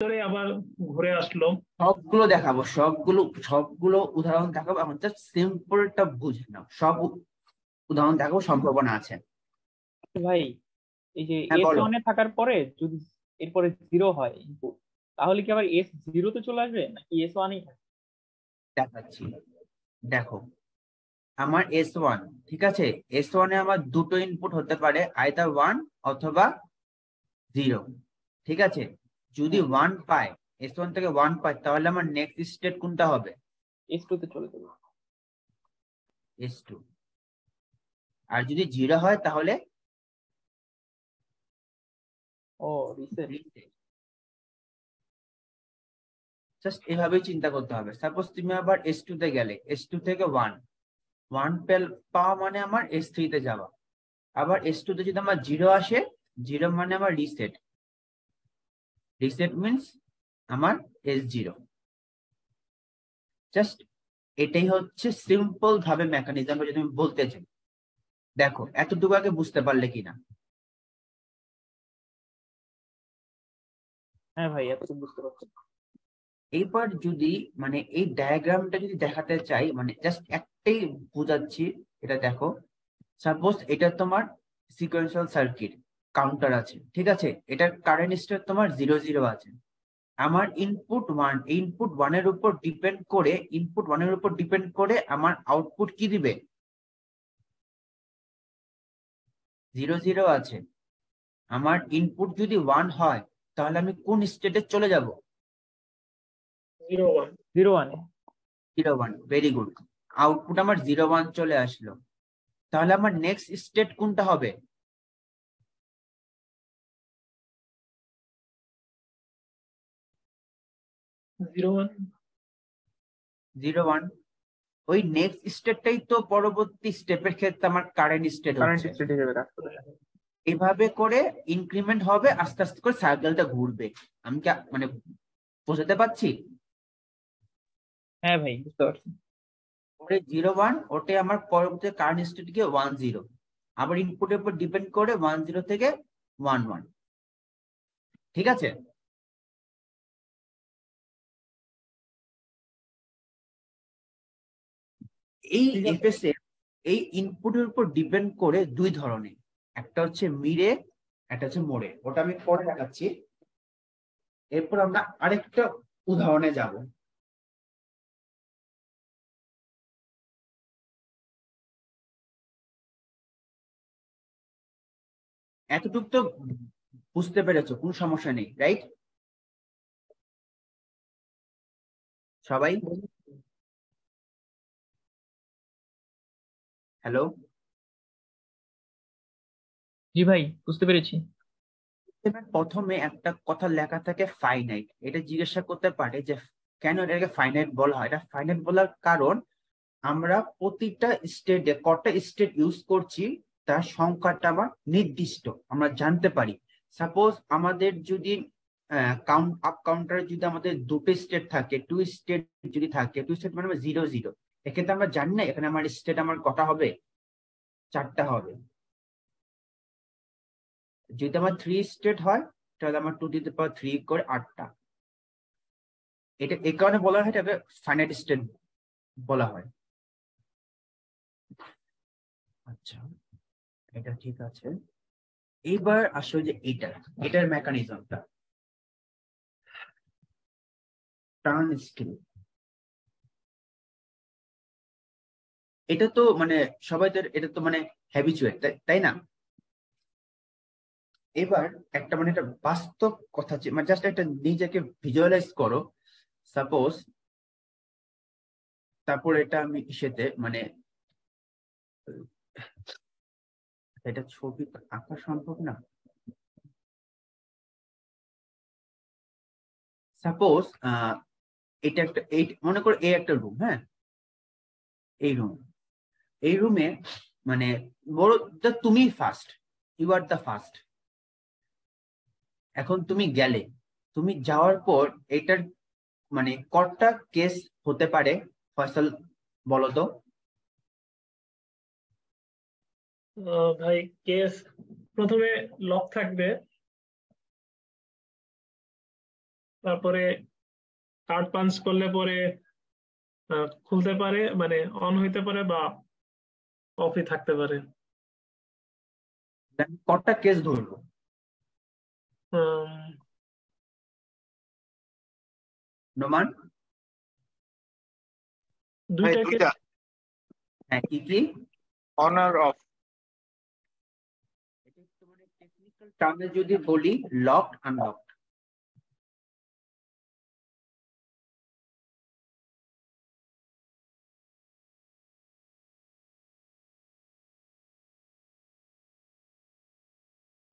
আবার ঘুরে আসলো। সবগুলো দেখাবো, সবগুলো উদাহরণ দেখাবো। এখন জাস্ট সিম্পলটা বুঝে নাও। সব উদাহরণ দেখাবো, সম্ভাবনা আছে। ভাই এই যে হ্যাঁ এস বলো। ওয়ানে থাকার পরে যদি এরপরে জিরো হয় ইনপুট, তাহলে কি আবার এস জিরো তে চলে আসবে নাকি এস ওয়ানেই থাকে? দেখাচ্ছি, দেখো আমার S1, ঠিক আছে। S1 এ আমার দুটো ইনপুট হতে পারে, আইদার 1 অথবা 0, ঠিক আছে। যদি হ্যাঁ, 1 পায়, S1 থেকে 1 পায়, তাহলে আমার নেক্সট স্টেট কোনটা হবে? এস টু তে চলে যাবে। S2। আর যদি 0 হয় তাহলে ও রিসেট। জাস্ট এভাবেই চিন্তা করতে হবে। সাপোজ তুমি আবার S2 তে গেলে, S2 থেকে 1 পাওয়া মানে আমার S3 তে যাওয়া। আবার S2 তে যদি আমার 0 আসে, 0 মানে আমার রিসেট। রিসেট মিনস আমার S0। জাস্ট এটাই হচ্ছে সিম্পল ভাবে মেকানিজম যদি তুমি বলতে চাই। দেখো এতটুকু আগে বুঝতে পারলে কিনা? হ্যাঁ ভাই, এতটুকু বুঝতে পারছি। এইবার যদি মানে এই ডায়াগ্রামটা যদি দেখাতে চাই, মানে জাস্ট একটাই বোঝাচ্ছি, এটা দেখো। সাপোজ এটা তোমার সিকোয়েন্সিয়াল সার্কিট, কাউন্টার আছে, ঠিক আছে। এটার কারেন্ট স্টেট তোমার 0 0 আছে। আমার ইনপুট ওয়ানের উপর ডিপেন্ড করে আমার আউটপুট কি দিবে? 0 0 আছে। আমার ইনপুট যদি 1 হয়, তাহলে আমি কোন স্টেটে চলে যাব? 0 1। 0 ওয়ানে। 0 1, ভেরি গুড। আউটপুট আমার 0 1 চলে আসলো। তাহলে আমার নেক্সট স্টেট কোনটা হবে? 0 1। 0 1। ওই নেক্সট স্টেটটাই তো পরবর্তী স্টেপের ক্ষেত্রে আমার কারেন্ট স্টেট কারেন্ট হচ্ছে। স্টেট হিসেবে কাজ করে। এভাবে করে ইনক্রিমেন্ট হবে, আস্তে আস্তে করে সাইকেলটা ঘুরবে। আমি কি মানে বোঝাতে পারছি? হ্যাঁ ভাই, বুঝতে পারছি। ওটা 0 1, ওটাই আমার পরবর্তী কারেন্ট স্টেট গিয়ে 1 0। আবার ইনপুটের উপর ডিপেন্ড করে 1 0 থেকে 1 1, ঠিক আছে। এই ঠিক আছে। এফএসএ এই ইনপুটের উপর ডিপেন্ড করে দুই ধরনের, একটা হচ্ছে মিরে, একটা হচ্ছে মোড়ে। ওটা আমি পরে দেখাচ্ছি। এরপর আমরা আরেকটা উদাহরণে যাব। এতটুকু তো বুঝতে পেরেছো, কোনো সমস্যা নেই, রাইট? সবাই হ্যালো? জি ভাই, বুঝতে পেরেছি। প্রথমে একটা কথা লেখা থাকে ফাইনাইট। এটা জিজ্ঞাসা করতে পারে যে কেন এটাকে ফাইনাইট বলা হয়। এটা ফাইনাইট বলার কারণ আমরা প্রতিটা স্টেটে কটা স্টেট ইউজ করছি তার সংখ্যাটা আমার নির্দিষ্ট, আমরা জানতে পারি। সাপোজ আমাদের যদি আপ কাউন্টারে যদি আমাদের দুটো স্টেট থাকে, টু স্টেট যদি থাকে, টু স্টেট মানে 0 0, এক্ষেত্রে আমরা জানি না এখানে আমার স্টেট আমার কটা হবে? 4টা হবে। যদি আমার 3 স্টেট হয়, তাহলে আমার 2 to the power 3 করে 8টা। এটা এই কারণে বলা হয় এটাকে ফাইনাইট স্টেট বলা হয়। আচ্ছা, এটা ঠিক আছে। এইবার আসলে যে এটার মেকানিজমটা টার্ন স্কিল, এটা তো মানে সবাইদের এটা তো মানে হ্যাবিচুয়েট, তাই না? এবার একটা মানে একটা বাস্তব কথা, মানে জাস্ট একটা নিজেকে ভিজুয়ালাইজ করো। সাপোজ, তারপর এটা আমি ইসেতে মানে এটা ছবি আঁকা সম্ভব না। সাপোজ এটা একটা, এই মনে করো এই একটা রুম, হ্যাঁ, এই রুমে মানে বড়, তুমি first, you are the first. এখন তুমি গেলে, তুমি যাওয়ার পর এটার মানে কটা কেস হতে পারে ফয়সাল, বলো তো? ভাই কেস প্রথমে লক থাকবে, তারপরে কার্ড পাঞ্চ করলে পরে খুলতে পারে, মানে অন হইতে পারে বা অফই থাকতে পারে। কটা কেস ধরবো? উম, নোমান? ভাই দুইটা দুইটা, হ্যাঁ, কি কি? অন আর অফ। এটা একটু মানে টেকনিক্যাল টার্মে যদি বলি, লকড আনলকড।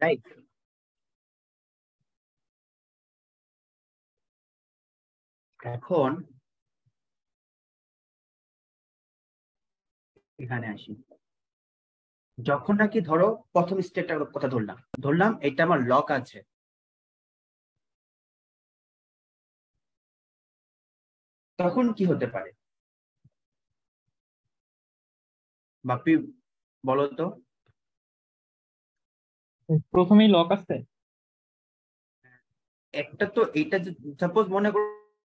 রাইট? এখন এখানে আসি। যখন নাকি ধরো প্রথম স্টেপটার কথা ধরলাম, এটা আমার লক আছে, তখন কি হতে পারে? বাপি বলো তো। প্রথমেই লক আছে। একটা তো এইটা, সাপোজ মনে করো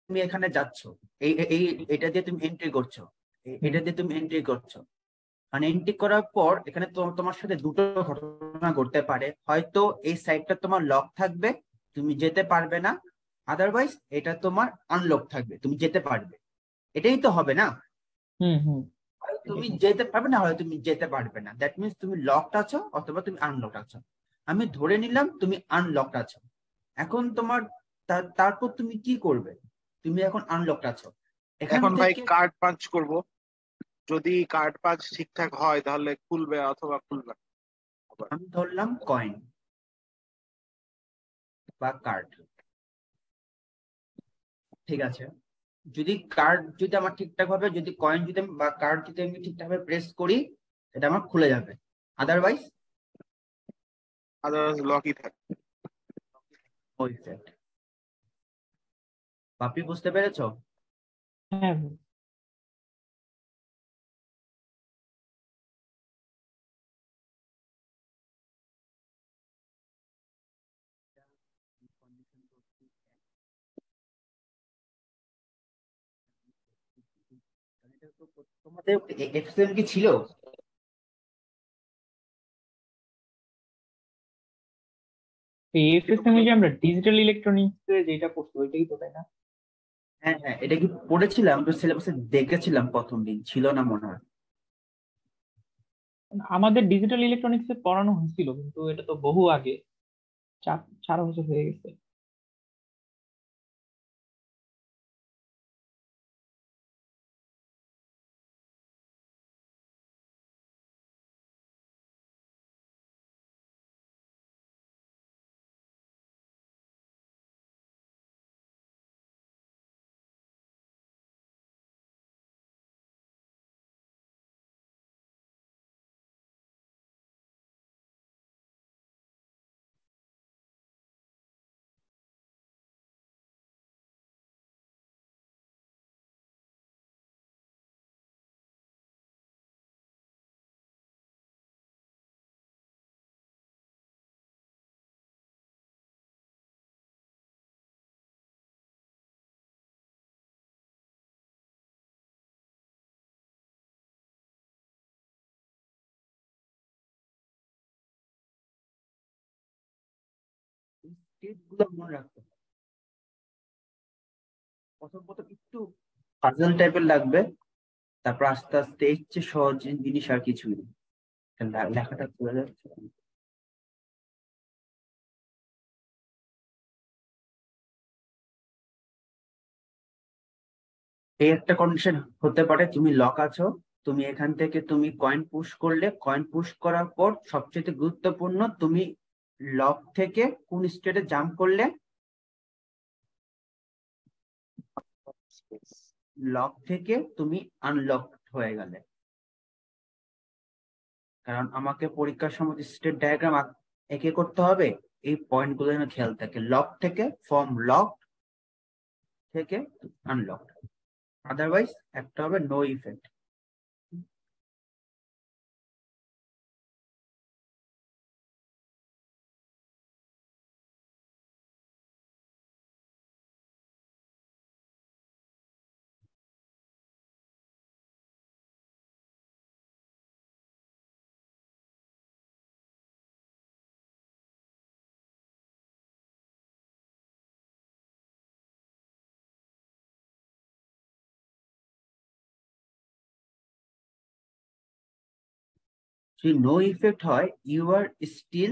তুমি এখানে যাচ্ছ, এই এই এটা দিয়ে তুমি এন্ট্রি করছো, এটা দিয়ে তুমি এন্ট্রি করছো, মানে এন্ট্রি করার পর এখানে তোমার সাথে দুটো ঘটনা ঘটতে পারে। হয়তো এই সাইডটা তোমার লক থাকবে, তুমি যেতে পারবে না, আদারওয়াইজ এটা তোমার আনলক থাকবে, তুমি যেতে পারবে। এটাই তো হবে না? হুম হুম। হয় তুমি যেতে পারবে না, হয় তুমি যেতে পারবে না। দ্যাট মিনস তুমি লকড আছো অথবা তুমি আনলকড আছো। আমি ধরে নিলাম তুমি আনলকড আছো। এখন তোমার তারপর তুমি কি করবে? তুমি এখন আনলকড আছো, এখান এখন ভাই থেকে কার্ড পাঞ্চ করব, যদি কার্ড পাঞ্চ ঠিকঠাক হয় তাহলে খুলবে অথবা খুলবে না। আবার আমি ধরলাম কয়েন বা কার্ড, ঠিক আছে। যদি আমার ঠিকঠাক ভাবে, যদি কয়েন যদি বা কার্ড যদি আমি ঠিকঠাক ভাবে প্রেস করি, এটা আমার খুলে যাবে। আদারওয়াইজ আদারওয়াইজ লকই থাকে। ওই সেট। বাপি বুঝতে পেরেছো? হ্যাঁ তোমাদের এফএসএম কি ছিল? এফএসএম যে আমরা ডিজিটাল ইলেকট্রনিক্স যেটা পড়ছি ওইটাই তো, তাই না? হ্যাঁ হ্যাঁ, এটা কি পড়েছিলাম তো, সিলেবাসে দেখেছিলাম প্রথম দিন, ছিল না মনে হয়। আমাদের ডিজিটাল ইলেকট্রনিক্স এ পড়ানো হয়েছিল, কিন্তু এটা তো বহু আগে, 4 বছর হয়ে গেছে। স্টেপ গুলো মনে রাখতে হবে। প্রথম প্রথম একটু পাজল টাইপের লাগবে, তারপর আস্তে আস্তে এর চেয়ে সহজ জিনিস আর কিছুই নেই। লেখাটা চলে যাচ্ছে। এই একটা কন্ডিশন হতে পারে, তুমি লক আছো, তুমি এখান থেকে তুমি কয়েন পুশ করলে, কয়েন পুশ করার পর সবচেয়ে গুরুত্বপূর্ণ, তুমি লক থেকে কোন স্টেটে জাম্প করলে, লক থেকে তুমি আনলক হয়ে গেলে। কারণ আমাকে পরীক্ষার সময় স্টেট ডায়াগ্রাম এঁকে করতে হবে, এই পয়েন্ট গুলো যেন খেয়াল থাকে। লক থেকে, ফর্ম লক থেকে আনলক, আদারওয়াইজ একটা হবে নো ইফেক্ট। যদি নো ইফেক্ট হয়, you are still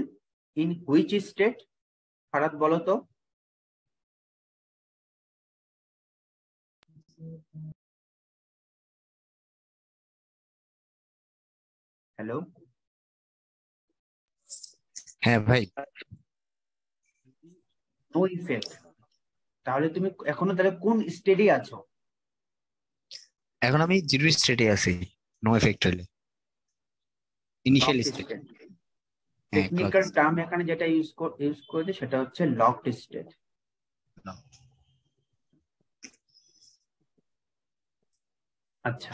in which state? ফারাদ বলো তো। হ্যালো, হ্যাঁ ভাই, নো ইফেক্ট, তাহলে তুমি এখনো তাহলে কোন স্টেটে আছো? এখন আমি জিরো স্টেটে আছি, নো এফেক্ট হলে ইনিশিয়াল লকড স্টেট। স্টেট। হ্যাঁ, টেকনিক্যাল টার্ম এখানে যেটা ইউজ করেছে সেটা হচ্ছে লকড স্টেট। আচ্ছা,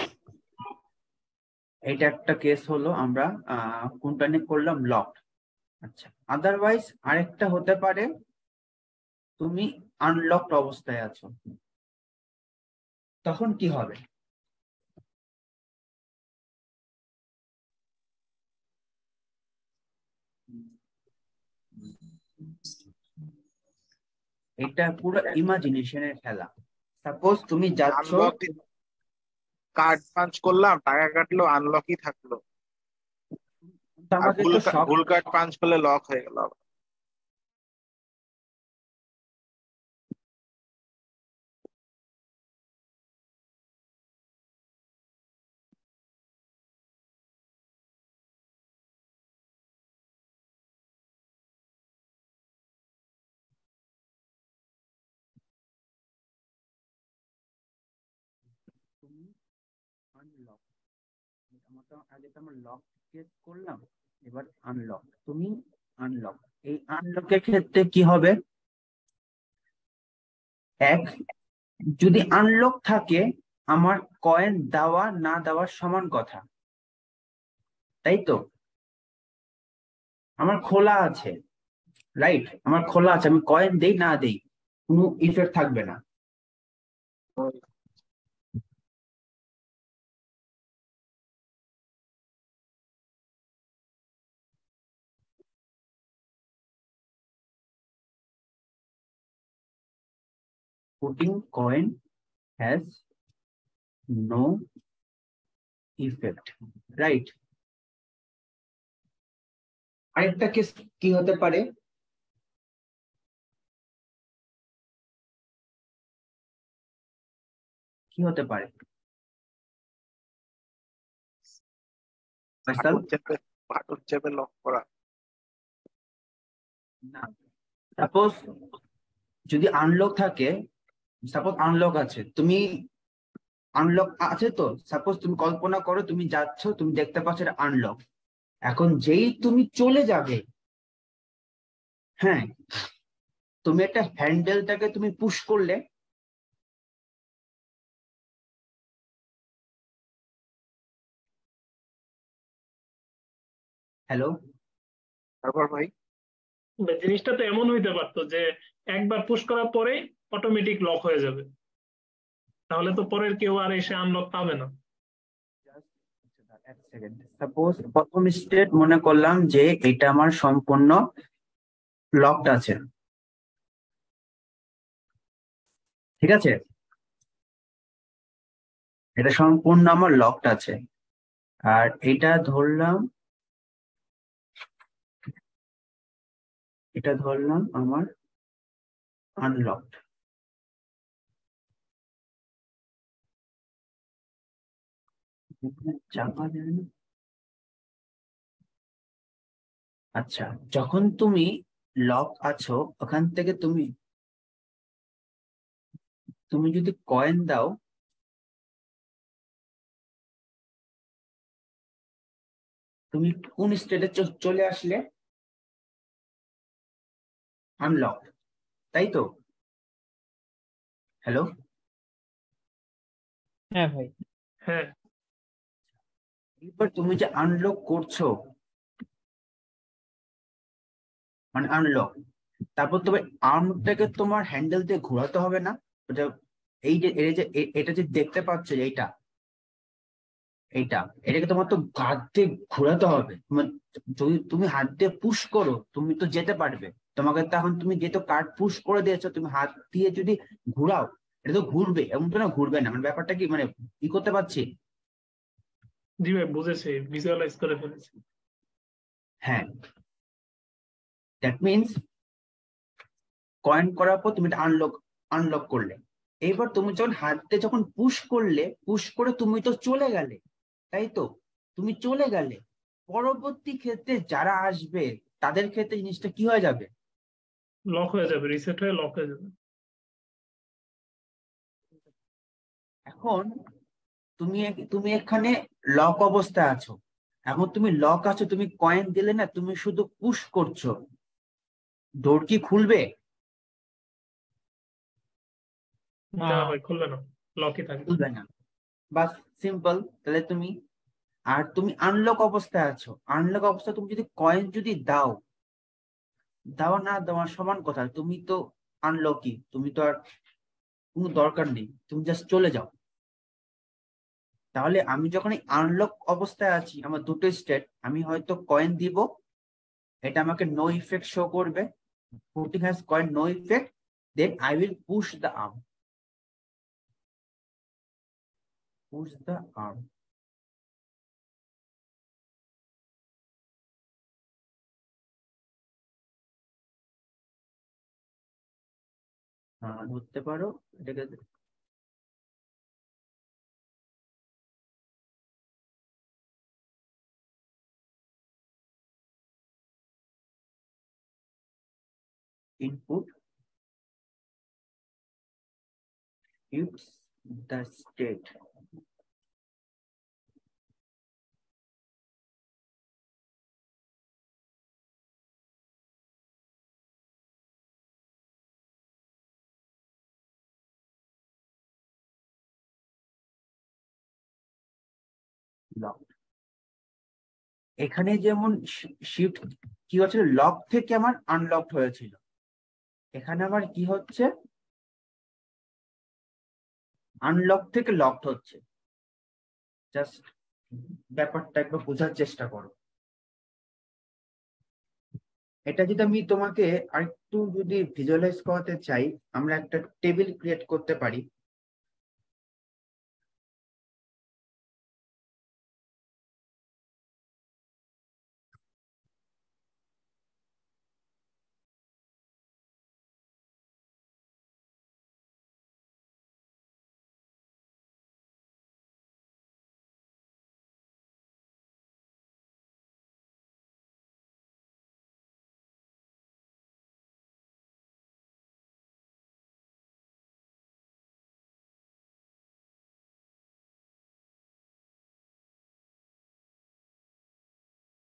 এটা একটা কেস হলো, আমরা কোনটা নিয়ে করলাম? লকড। আচ্ছা, আদারওয়াইজ আরেকটা হতে পারে তুমি আনলকড অবস্থায় আছো, তখন কি হবে? এটা পুরো ইমাজিনেশনের খেলা। সাপোজ তুমি যাচ্ছ, আনলক কার্ড পাঞ্চ করলাম, টাকা কাটলো, আনলকই থাকলো, আর আমাকে তো সব ভুল কার্ড পাঞ্চ করলে লক হয়ে গেল। তুমি আনলক, আগে তো আমরা লক কেস করলাম, এবার আনলক, তুমি আনলক। এই আনলকের ক্ষেত্রে কি হবে? এক, যদি আনলক থাকে আমার কয়েন দেওয়া না দেওয়ার সমান কথা, তাই তো? আমার খোলা আছে, রাইট? আমার খোলা আছে, আমি কয়েন দেই না দেই কোনো ইফেক্ট থাকবে না। Putting coin has no effect, right? আরেকটা কেস কি হতে পারে? কি হতে পারে ফয়সাল? বাটন চেপে লক করা। না, সাপোজ যদি আনলক থাকে, সাপোজ আনলক আছে, তুমি আনলক আছে তো, সাপোজ তুমি কল্পনা করো তুমি যাচ্ছ, তুমি দেখতে পাচ্ছ এটা আনলক। এখন যেই তুমি চলে যাবে, হ্যাঁ, তুমি একটা হ্যান্ডেলটাকে তুমি পুশ করলে, হ্যালো, তারপর ভাই জিনিসটা তো এমন হইতে পারতো যে একবার পুশ করার পরে অটোমেটিক লক হয়ে যাবে, তাহলে তো পরের কেউ আর এসে আনলক পাবে না। সাপোজ প্রথম স্টেট মনে করলাম যে এটা আমার সম্পূর্ণ লকড আছে, ঠিক আছে? এটা সম্পূর্ণ আমার লকড আছে, আর এটা ধরলাম, এটা ধরলাম আমার আনলকড। চাপা দেয় না। আচ্ছা, যখন তুমি লক আছো, ওখান থেকে তুমি তুমি যদি কয়েন দাও, তুমি কোন স্টেটে চলে আসলে? আনলক, তাই তো? হ্যালো, হ্যাঁ ভাই। হ্যাঁ, এবার তুমি যে আনলক করছো, মানে আনলক, তারপর তোমার আর্মটাকে তোমার হ্যান্ডেল দিয়ে ঘোরাতে হবে না? ওটা এই যে এটা যে দেখতে পাচ্ছ, এইটা এইটা এটাকে তোমার তো হাত দিয়ে ঘোরাতে হবে। যদি তুমি হাত দিয়ে পুশ করো তুমি তো যেতে পারবে, তোমাকে তখন তুমি যেহেতু কার্ড পুশ করে দিয়েছো, তুমি হাত দিয়ে যদি ঘুরাও এটা তো ঘুরবে, এমন তো না ঘুরবে না। মানে ব্যাপারটা কি, মানে ই করতে পারছি? জি ভাই বুঝেছি, ভিজুয়ালাইজ করে ফেলেছি। হ্যাঁ, দ্যাট মিনস কয়েন করার পর তুমি এটা আনলক করলে, এবার তুমি যখন হাতে যখন পুশ করলে, পুশ করে তুমি তো চলে গেলে, তাই তো? তুমি চলে গেলে, পরবর্তী ক্ষেত্রে যারা আসবে তাদের ক্ষেত্রে জিনিসটা কি হয়ে যাবে? লক হয়ে যাবে, রিসেট হয়ে লক হয়ে যাবে। এখন তুমি এখানে লক অবস্থায় আছো, এখন তুমি লক আছো, তুমি কয়েন দিলে না, তুমি শুধু পুশ করছো, ডোর কি খুলবে? না ভাই, খুলবে না, লকই থাকবে। খুলবে না, বাস সিম্পল। তাহলে তুমি আনলক অবস্থায় আছো, আনলক অবস্থায় তুমি যদি কয়েন যদি দাও, দেওয়া না দেওয়া সমান কথা, তুমি তো আনলকই, তুমি তো আর কোনো দরকার নেই, তুমি জাস্ট চলে যাও। তাহলে আমি যখন আনলক অবস্থায় আছি, আমার দুটো স্টেট, আমি হয়তো কয়েন দিব, এটা আমাকে নো ইফেক্ট শো করবে, putting has coin no effect, then I will push the arm, push the arm. ধরতে পারো এটাকে, input shifts the state, locked. এখানে যেমন শিফট কি হচ্ছিল, লক থেকে আমার আনলকড হয়েছিল, এখানে আমার কি হচ্ছে, আনলক থেকে লকড হচ্ছে। জাস্ট ব্যাপারটা একবার বোঝার চেষ্টা করো। এটা যদি আমি তোমাকে আরেকটু যদি ভিজুয়ালাইজ করাতে চাই, আমরা একটা টেবিল ক্রিয়েট করতে পারি।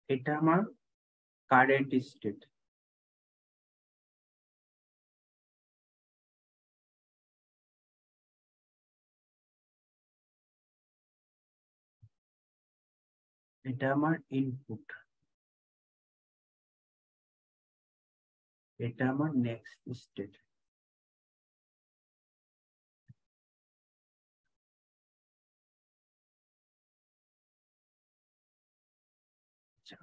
এটা আমার কারেন্ট স্টেট, এটা আমার ইনপুট, এটা আমার নেক্সট স্টেট।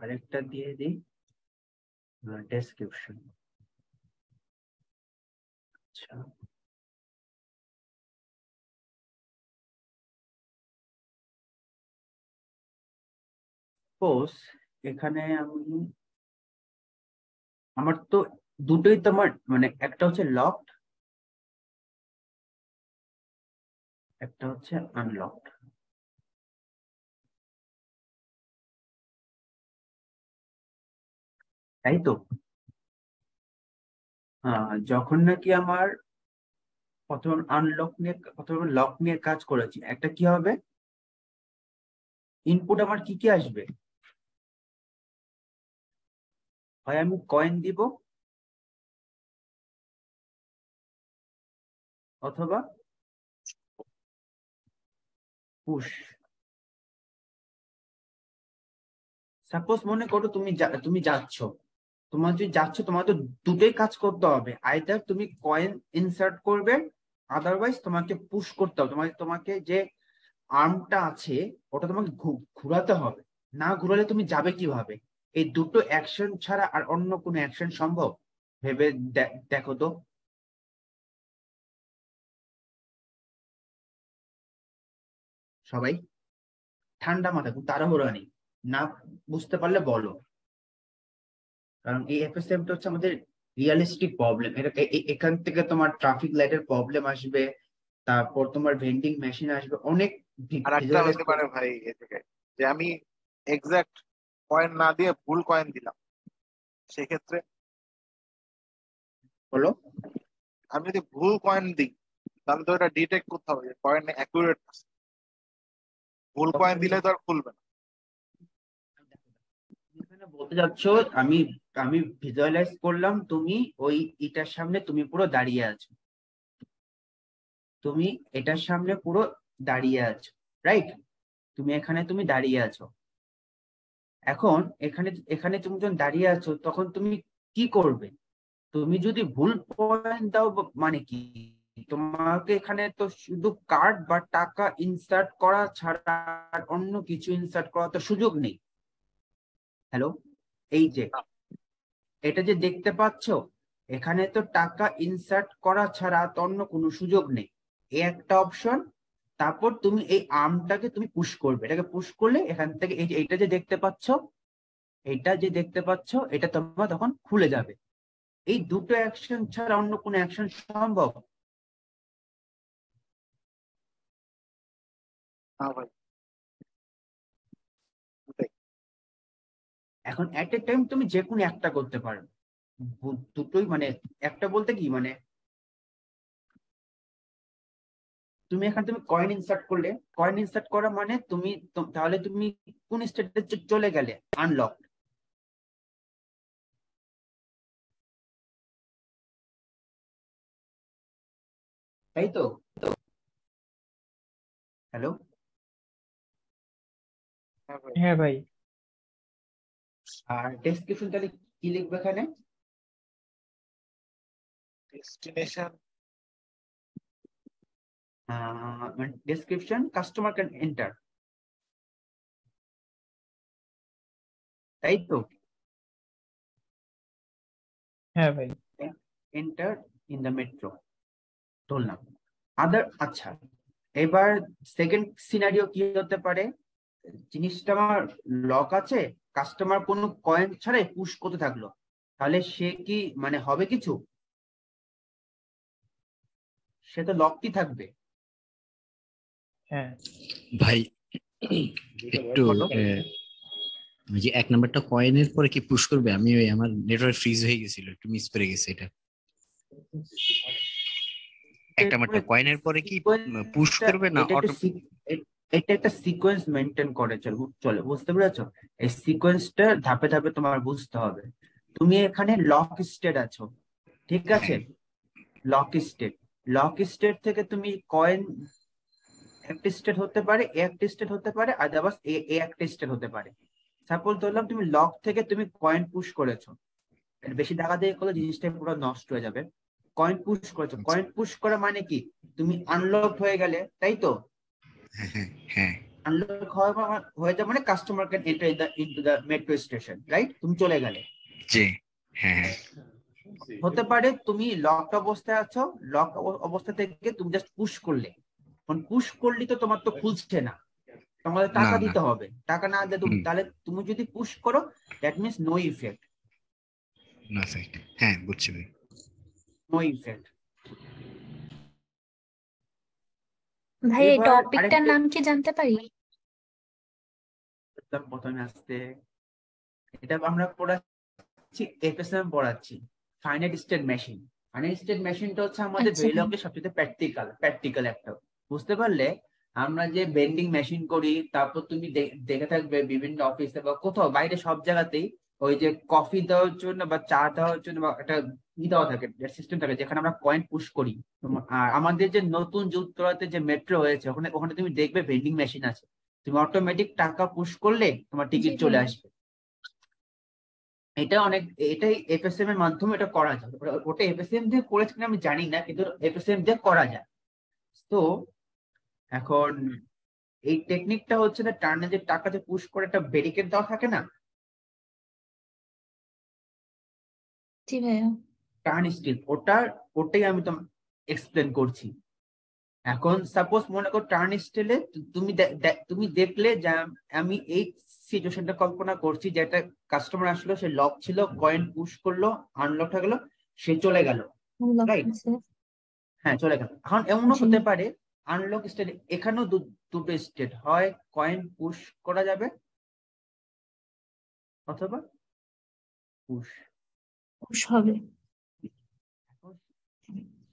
আরেকটা দিয়ে দিই ডেসক্রিপশন। আচ্ছা, সাপোজ এখানে আমার তো দুটোই তোমার মানে একটা হচ্ছে লকড, একটা হচ্ছে আনলকড, তাই তো? যখন নাকি আমার প্রথম আনলক নিয়ে, প্রথম লক নিয়ে কাজ করেছি, একটা কি হবে, ইনপুট আমার কি কি আসবে, হয় আমি কয়েন দিব অথবা পুশ। সাপোজ মনে করো তুমি যাচ্ছ, তোমার যদি যাচ্ছ, তোমার তো দুটোই কাজ করতে হবে, আইদার তুমি কয়েন ইনসার্ট করবে, আদারওয়াইজ তোমাকে পুশ করতে হবে, তোমাকে যে আর্মটা আছে ওটা তোমাকে ঘুরাতে হবে, না ঘুরালে তুমি যাবে কিভাবে? এই দুটো অ্যাকশন ছাড়া আর অন্য কোনো অ্যাকশন সম্ভব? ভেবে দেখো তো সবাই, ঠান্ডা মাথা, তাড়াহুড়া নেই, না বুঝতে পারলে বলো। কারণ এই এফএসএমটা হচ্ছে আমাদের রিয়েলিস্টিক প্রবলেম। এখান থেকে তোমার ট্রাফিক লাইটের প্রবলেম আসবে, তারপর তোমার ভেন্ডিং মেশিন আসবে, অনেক আর একটা হতে পারে ভাই এ থেকে যে আমি এক্সাক্ট কয়েন না দিয়ে ভুল কয়েন দিলাম, সেক্ষেত্রে হলো। আমি যদি ভুল কয়েন দিই তাহলে তো এটা ডিটেক্ট করতে হবে যে কয়েন অ্যাকুরেট আছে। ভুল কয়েন দিলে তো আর খুলবে না। এখানে বলতে যাচ্ছ আমি আমি ভিজুয়ালাইজ করলাম তুমি ওই এটার সামনে তুমি পুরো দাঁড়িয়ে আছো, তুমি এটার সামনে পুরো দাঁড়িয়ে আছো, রাইট? তুমি দাঁড়িয়ে আছো। এখন এখানে এখানে তুমি যখন দাঁড়িয়ে আছো তখন তুমি কি করবে? তুমি যদি ভুল পয়েন্ট দাও মানে কি, তোমাকে এখানে তো শুধু কার্ড বা টাকা ইনসার্ট করা ছাড়া আর অন্য কিছু ইনসার্ট করা তো সুযোগ নেই। হ্যালো, এই যে এটা যে দেখতে পাচ্ছ, এখানে তো টাকা ইনসার্ট করা ছাড়া তো অন্য কোনো সুযোগ নেই। এই একটা অপশন। তারপর তুমি এই আর্মটাকে তুমি পুশ করবে, এটাকে পুশ করলে এখান থেকে এই যে এটা যে দেখতে পাচ্ছ, এটা তোমার তখন খুলে যাবে। এই দুটো অ্যাকশন ছাড়া অন্য কোনো অ্যাকশন সম্ভব? হ্যাঁ ভাই, এখন এট এ টাইম তুমি যে কোনো একটা করতে পারো, দুটোই মানে একটা বলতে কি মানে তুমি এখানে তুমি কয়েন ইনসার্ট করলে, কয়েন ইনসার্ট করা মানে তুমি তাহলে তুমি কোন স্টেটে চলে গেলে? আনলক। তাই তো? হ্যালো, হ্যাঁ ভাই। আর ডেসক্রিপশন তাহলে কি লিখবে এখানে? Destination description customer can enter, তাই তো? হ্যাঁ ভাই। এন্টার ইন দ্য মেট্রো বললাম। আচ্ছা, এবার সেকেন্ড সিনারিও কি হতে পারে? জিনিসটা আমার লক আছে, কাস্টমার কোনো কয়েন ছাড়াই পুশ করতে থাকলো, তাহলে সে কি মানে হবে কিছু? সে তো লকই থাকবে। হ্যাঁ ভাই একটু ওই যে 1 নাম্বারটা কয়েনের পরে কি পুশ করবে? আমি ওই আমার নেটওয়ার্ক ফ্রিজ হয়ে গেছিল, একটু মিস করে গেছে এটা। 1 নাম্বারটা কয়েনের পরে কি পুশ করবে না এটা একটা সিকোয়েন্স মেনটেন করে চলে, বুঝতে পেরেছো? এই সিকোয়েন্সটা ধাপে ধাপে তোমার বুঝতে হবে। তুমি এখানে লক স্টেট আছো, ঠিক আছে? লক স্টেট থেকে তুমি কয়েন একটা স্টেট হতে পারে, একটা স্টেট হতে পারে, আদারওয়াইজ একটা স্টেট হতে পারে। সাপোজ ধরলাম তুমি লক থেকে তুমি কয়েন পুশ করেছো, বেশি টাকা দিয়ে করলে জিনিসটা পুরো নষ্ট হয়ে যাবে। কয়েন পুশ করেছো, কয়েন পুশ করা মানে কি তুমি আনলক হয়ে গেলে, তাই তো? হ্যাঁ, আনলক হয়ে যাবে মানে customer can enter into the metro station, right? তুমি চলে গেলে। জি, হ্যাঁ। হতে পারে তুমি লক অবস্থায় আছো, লক অবস্থা থেকে তুমি জাস্ট পুশ করলে, পুশ করলে তো তোমার তো খুলছে না, তোমাদের টাকা না। দিতে হবে। টাকা না দিলে তাহলে তুমি যদি পুশ করো that means no effect. No effect, হ্যাঁ বুঝছি ভাই। No effect. ভাই এই টপিকটার নাম কি জানতে পারি? প্রথমে আসতে এটা আমরা পড়াচ্ছি, এফএসএম পড়াচ্ছি, finite state machine. Finite state মেশিনটা হচ্ছে আমাদের ভেরিলকের সবচেয়ে প্র্যাকটিক্যাল একটা, বুঝতে পারলে? আমরা যে বেন্ডিং মেশিন করি, তারপর তুমি দেখে থাকবে বিভিন্ন অফিসে বা কোথাও বাইরে সব জায়গাতেই ওই যে কফি দেওয়ার জন্য বা চা দেওয়ার জন্য বা একটা দেওয়া থাকে, সিস্টেম থাকে যেখানে আমরা কয়েন পুশ করি। আর আমাদের যে নতুন যুক্তরাজ্যে যে মেট্রো হয়েছে ওখানে তুমি দেখবে ভেন্ডিং মেশিন আছে, তুমি অটোমেটিক টাকা পুশ করলে তোমার টিকিট চলে আসবে। এটাই এফএসএম এর মাধ্যমে এটা করা যায়। ওটা এফএসএম দিয়ে করেছে কিনা আমি জানি না, কিন্তু এফএসএম দিয়ে করা যায়। তো এখন এই টেকনিকটা হচ্ছে না, টার্নে যে টাকা যে পুশ করে একটা ব্যারিকেড দেওয়া থাকে না, জি ভাইয়া। টার্ন স্টিল, ওটাই আমি তো এক্সপ্লেন করছি। এখন সাপোজ মনে করো টার্ন স্টিলে তুমি দেখলে যে আমি এই সিচুয়েশনটা কল্পনা করছি যে একটা কাস্টমার আসলো, সে লক ছিল, কয়েন পুশ করলো, আনলক হয়ে গেল, সে চলে গেল, unlock রাইট? আছে। হ্যাঁ, চলে গেল। এখন এমনও জি। হতে পারে আনলক স্টেট, এখানেও দুটো স্টেট হয়, কয়েন পুশ করা যাবে অথবা পুশ। পুশ হবে।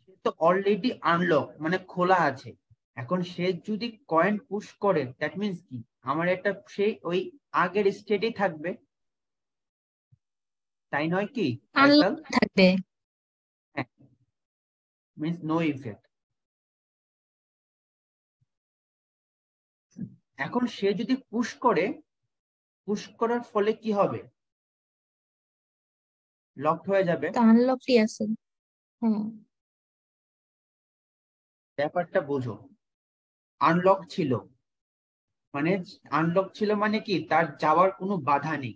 সে তো অলরেডি আনলক মানে খোলা আছে, এখন সে যদি কয়েন পুশ করে দ্যাট মিনস কি আমার একটা সে ওই আগের স্টেটেই থাকবে, তাই নয় কি ফয়সাল? আনলক থাকবে। হ্যাঁ, মিনস নো ইফেক্ট। এখন সে যদি পুশ করে, পুশ করার ফলে কি হবে? লকড হয়ে যাবে। তো আনলকই আছে। হ্যাঁ। ব্যাপারটা বোঝো, আনলক ছিল মানে, আনলক ছিল মানে কি তার যাওয়ার কোনো বাধা নেই।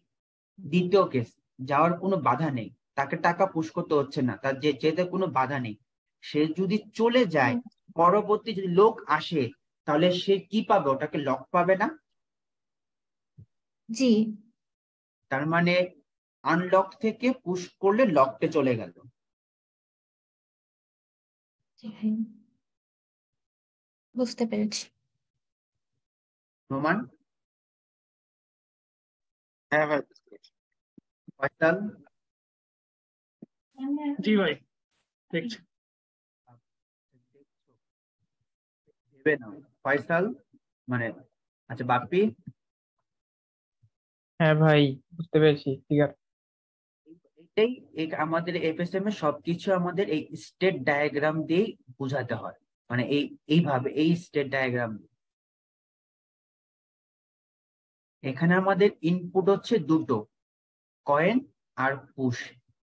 দ্বিতীয় কেস, যাওয়ার কোনো বাধা নেই, তাকে টাকা পুশ করতে হচ্ছে না, তার যেতে কোনো বাধা নেই। সে যদি চলে যায়, পরবর্তী যদি লোক আসে, তাহলে সে কি পাবে? ওটাকে লক পাবে না। জি। তার মানে আনলক থেকে পুশ করলে লকতে চলে গেল। জি ভাই, বুঝতে পেরেছি। প্রমাণ? হ্যাঁ ভাই, বুঝতে পেরেছি। ফয়সাল? জি ভাই, দেখছি। ভেবে নাও। ফয়সাল মানে, আচ্ছা বাপ্পি? হ্যাঁ ভাই, বুঝতে পেরেছি, ঠিক আছে। এটাই আমাদের এফএসএম এ সবকিছু আমাদের এই স্টেট ডায়াগ্রাম দিয়েই বোঝাতে হয়, মানে এইভাবে এই স্টেট ডায়াগ্রাম। এখানে আমাদের ইনপুট হচ্ছে দুটো, কয়েন আর পুশ।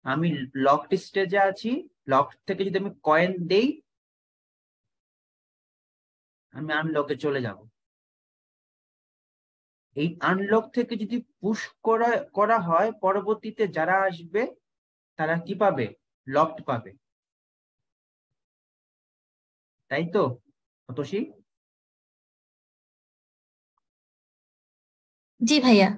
আমি লকড স্টেজে আছি, লক থেকে যদি আমি কয়েন দেই, আমি আনলকে চলে যাব। এই আনলক থেকে যদি পুশ করা করা হয়, পরবর্তীতে যারা আসবে তারা কি পাবে? লকড পাবে, তাই তো অতসী? জি ভাইয়া।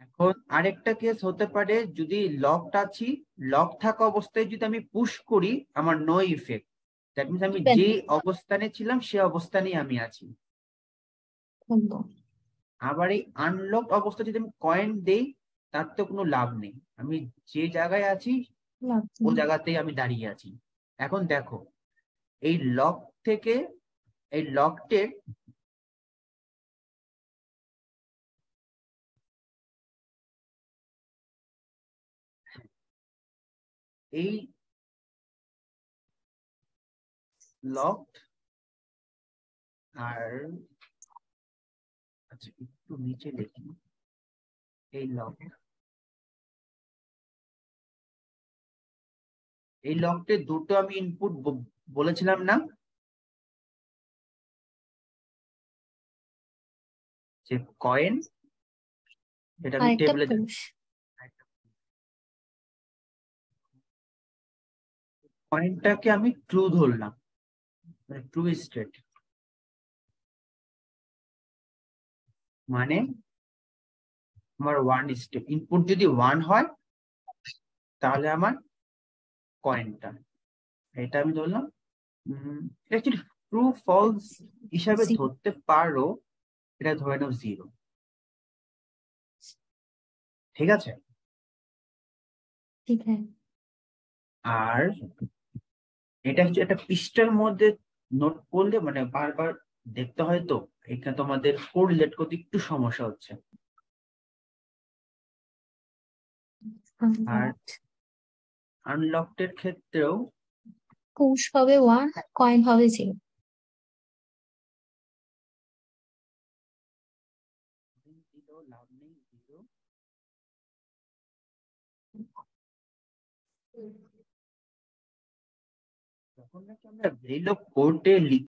এখন আরেকটা কেস হতে পারে, যদি লকড আছি, লক থাকা অবস্থায় যদি আমি পুশ করি, আমার নো ইফেক্ট, দ্যাট মিনস আমি যে অবস্থানে ছিলাম সে অবস্থানেই আমি আছি। থাকবো। আবার এই আনলক অবস্থা যদি আমি কয়েন দেই, তার তো কোনো লাভ নেই, আমি যে জায়গায় আছি ও জায়গাতেই আমি দাঁড়িয়ে আছি। এখন দেখো, এই লক থেকে এই লকটের এই লকড আর, আচ্ছা একটু নিচে দেখি, এই লক, এই লকটের দুটো আমি ইনপুট বলেছিলাম না, যে কয়েন, এটা আমি আরেকটা টেবিলে পুশ। কয়েনটাকে আমি ট্রু ধরলাম, মানে ট্রু স্টেট, মানে আমার ওয়ান স্টেট ইনপুট যদি ওয়ান হয় তাহলে আমার কয়েনটা, এটা আমি ধরলাম। অ্যাকচুয়ালি ট্রু ফলস হিসাবে ধরতে পারো, এটা ধরে নাও জিরো, ঠিক আছে? ঠিক আছে। আর এটা হচ্ছে একটা পৃষ্ঠার মধ্যে নোট করলে মানে বারবার দেখতে হয়, তো এখানে তোমাদের কোরিলেট করতে একটু সমস্যা হচ্ছে। আর আনলকড এর ক্ষেত্রেও পুশ হবে 1, কয়েন হবে 0। লাভ নেই, জিরো। যখন নাকি আমরা ভেরিলক কোর্টে